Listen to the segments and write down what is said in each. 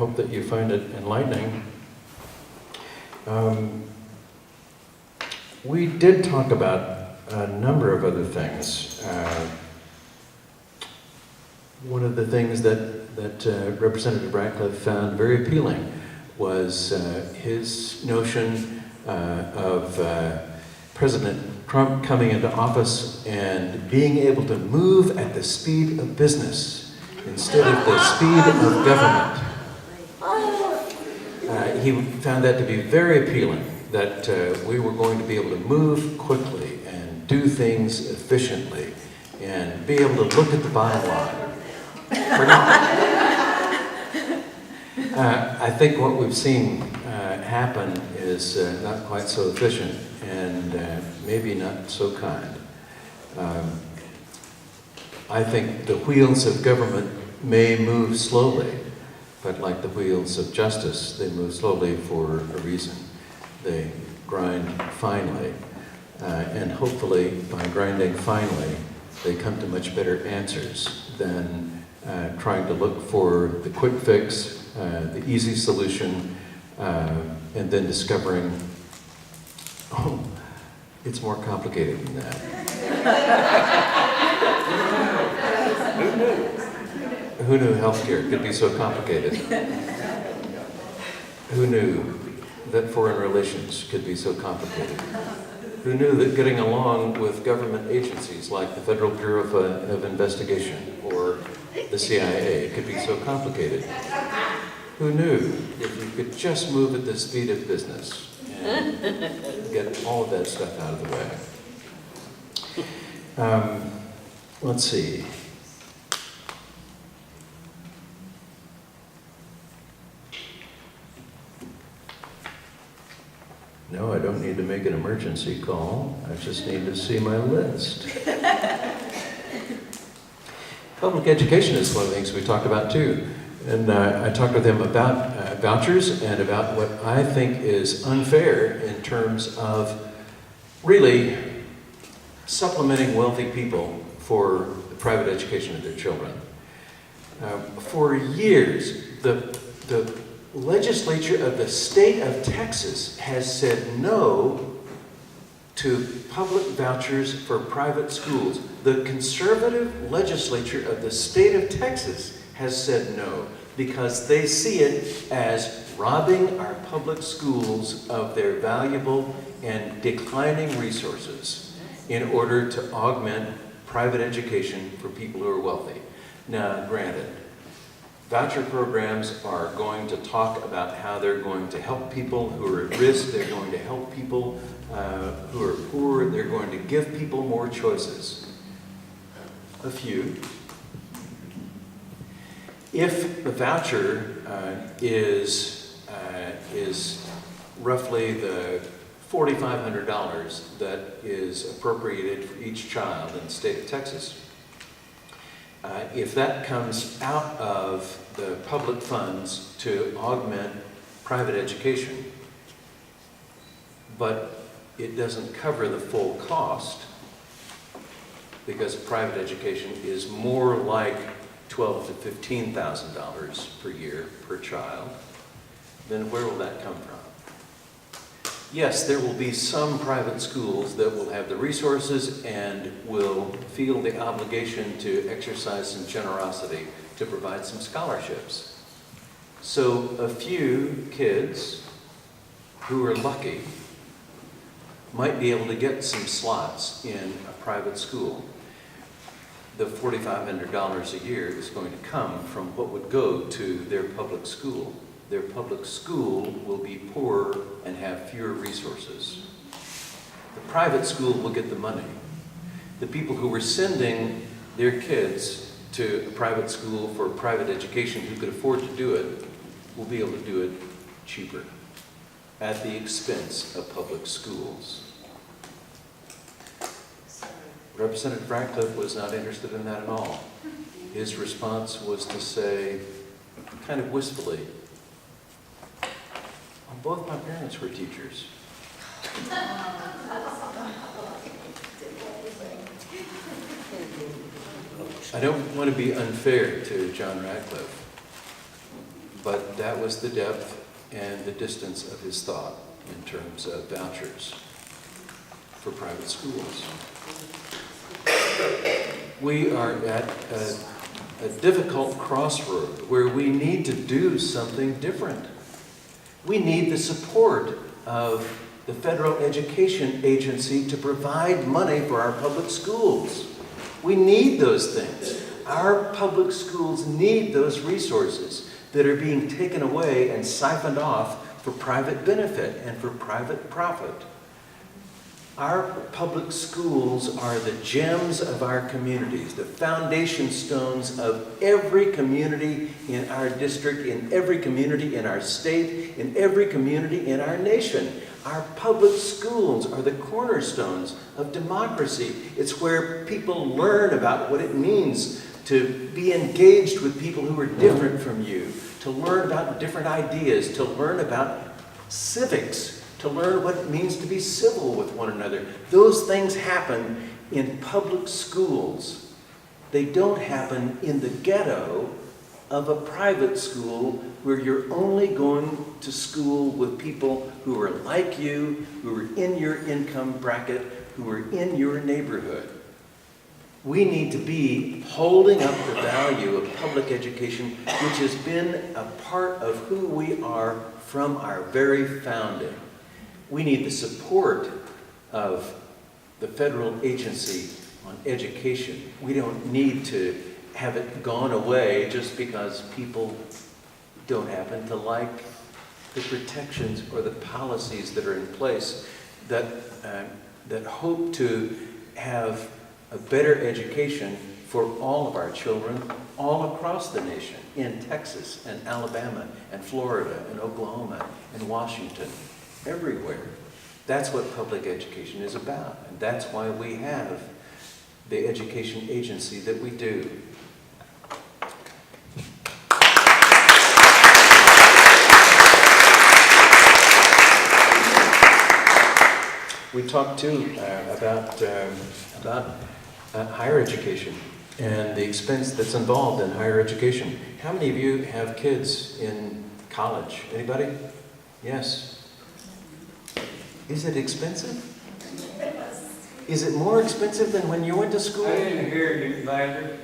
hope that you find it enlightening. We did talk about a number of other things. One of the things that Representative Radcliffe found very appealing was his notion of President Trump coming into office and being able to move at the speed of business instead of the speed of government. He found that to be very appealing, that we were going to be able to move quickly and do things efficiently and be able to look at the bottom line. I think what we've seen happen is not quite so efficient and maybe not so kind. I think the wheels of government may move slowly, but like the wheels of justice, they move slowly for a reason. They grind finely, and hopefully by grinding finely, they come to much better answers than trying to look for the quick fix, the easy solution, and then discovering, oh, it's more complicated than that. Who knew healthcare could be so complicated? Who knew that foreign relations could be so complicated? Who knew that getting along with government agencies like the Federal Bureau of Investigation or the CIA could be so complicated? Who knew that you could just move at the speed of business and get all of that stuff out of the way? Let's see. No, I don't need to make an emergency call. I just need to see my list. Public education is one of the things we talked about too. And I talked with him about vouchers and about what I think is unfair in terms of really supplementing wealthy people for the private education of their children. For years, the legislature of the state of Texas has said no to public vouchers for private schools. The conservative legislature of the state of Texas has said no because they see it as robbing our public schools of their valuable and declining resources in order to augment private education for people who are wealthy. Now, granted, voucher programs are going to talk about how they're going to help people who are at risk, they're going to help people who are poor, they're going to give people more choices. A few. If the voucher is roughly the $4,500 that is appropriated for each child in the state of Texas, if that comes out of the public funds to augment private education, but it doesn't cover the full cost because private education is more like $12,000 to $15,000 per year per child, then where will that come from? Yes, there will be some private schools that will have the resources and will feel the obligation to exercise some generosity to provide some scholarships. So a few kids who are lucky might be able to get some slots in a private school. The $4,500 a year is going to come from what would go to their public school. Their public school will be poorer and have fewer resources. The private school will get the money. The people who were sending their kids to a private school for private education who could afford to do it will be able to do it cheaper at the expense of public schools. Representative Radcliffe was not interested in that at all. His response was to say, kind of wistfully, both my parents were teachers. I don't want to be unfair to John Radcliffe, but that was the depth and the distance of his thought in terms of vouchers for private schools. We are at a difficult crossroad where we need to do something different. We need the support of the federal education agency to provide money for our public schools. We need those things. Our public schools need those resources that are being taken away and siphoned off for private benefit and for private profit. Our public schools are the gems of our communities, the foundation stones of every community in our district, in every community in our state, in every community in our nation. Our public schools are the cornerstones of democracy. It's where people learn about what it means to be engaged with people who are different from you, to learn about different ideas, to learn about civics, to learn what it means to be civil with one another. Those things happen in public schools. They don't happen in the ghetto of a private school where you're only going to school with people who are like you, who are in your income bracket, who are in your neighborhood. We need to be holding up the value of public education, which has been a part of who we are from our very founding. We need the support of the federal agency on education. We don't need to have it gone away just because people don't happen to like the protections or the policies that are in place that hope to have a better education for all of our children all across the nation, in Texas and Alabama and Florida and Oklahoma and Washington. Everywhere. That's what public education is about. And that's why we have the education agency that we do. We talked too about higher education and the expense that's involved in higher education. How many of you have kids in college? Anybody? Yes. Is it expensive? Is it more expensive than when you went to school? I didn't hear you, Badger.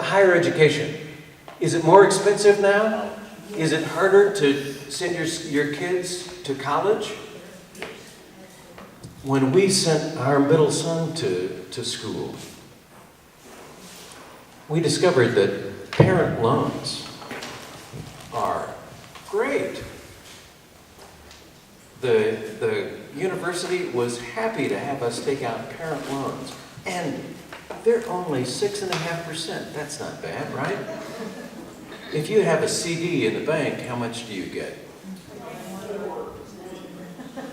Higher education. Is it more expensive now? Is it harder to send your kids to college? When we sent our middle son to school, we discovered that parent loans are great. The university was happy to have us take out parent loans, and they're only 6.5%. That's not bad, right? If you have a CD in the bank, how much do you get?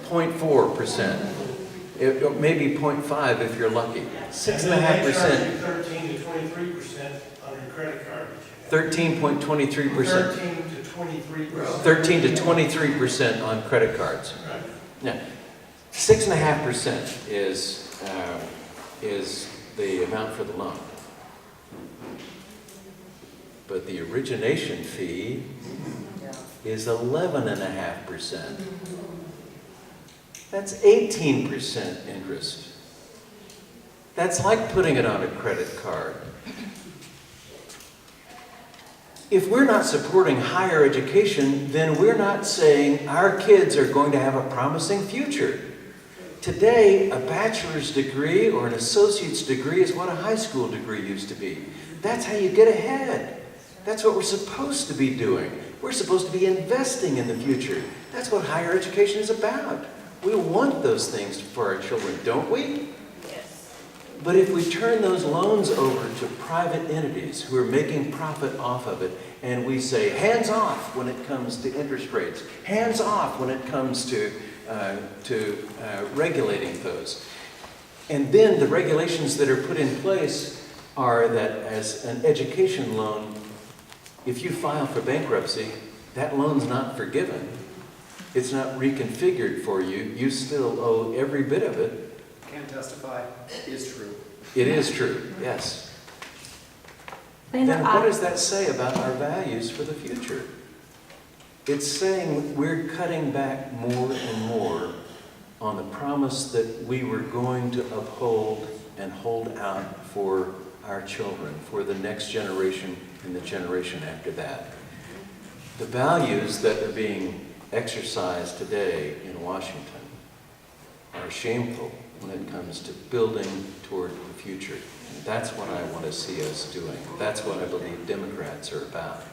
0.4%. Maybe 0.5 if you're lucky. 6.5%. 13 to 23% on your credit card. 13.23%. 13 to 23%. 13 to 23% on credit cards. Right. Now, 6.5% is the amount for the loan. But the origination fee is 11.5%. That's 18% interest. That's like putting it on a credit card. If we're not supporting higher education, then we're not saying our kids are going to have a promising future. Today, a bachelor's degree or an associate's degree is what a high school degree used to be. That's how you get ahead. That's what we're supposed to be doing. We're supposed to be investing in the future. That's what higher education is about. We want those things for our children, don't we? Yes. But if we turn those loans over to private entities who are making profit off of it, and we say, hands off when it comes to interest rates, hands off when it comes to regulating those. And then the regulations that are put in place are that as an education loan, if you file for bankruptcy, that loan's not forgiven. It's not reconfigured for you. You still owe every bit of it. Can't testify. It is true. It is true, yes. And Then what does that say about our values for the future? It's saying we're cutting back more and more on the promise that we were going to uphold and hold out for our children, for the next generation and the generation after that. The values that are being exercised today in Washington are shameful when it comes to building toward the future. And that's what I want to see us doing. That's what I believe Democrats are about.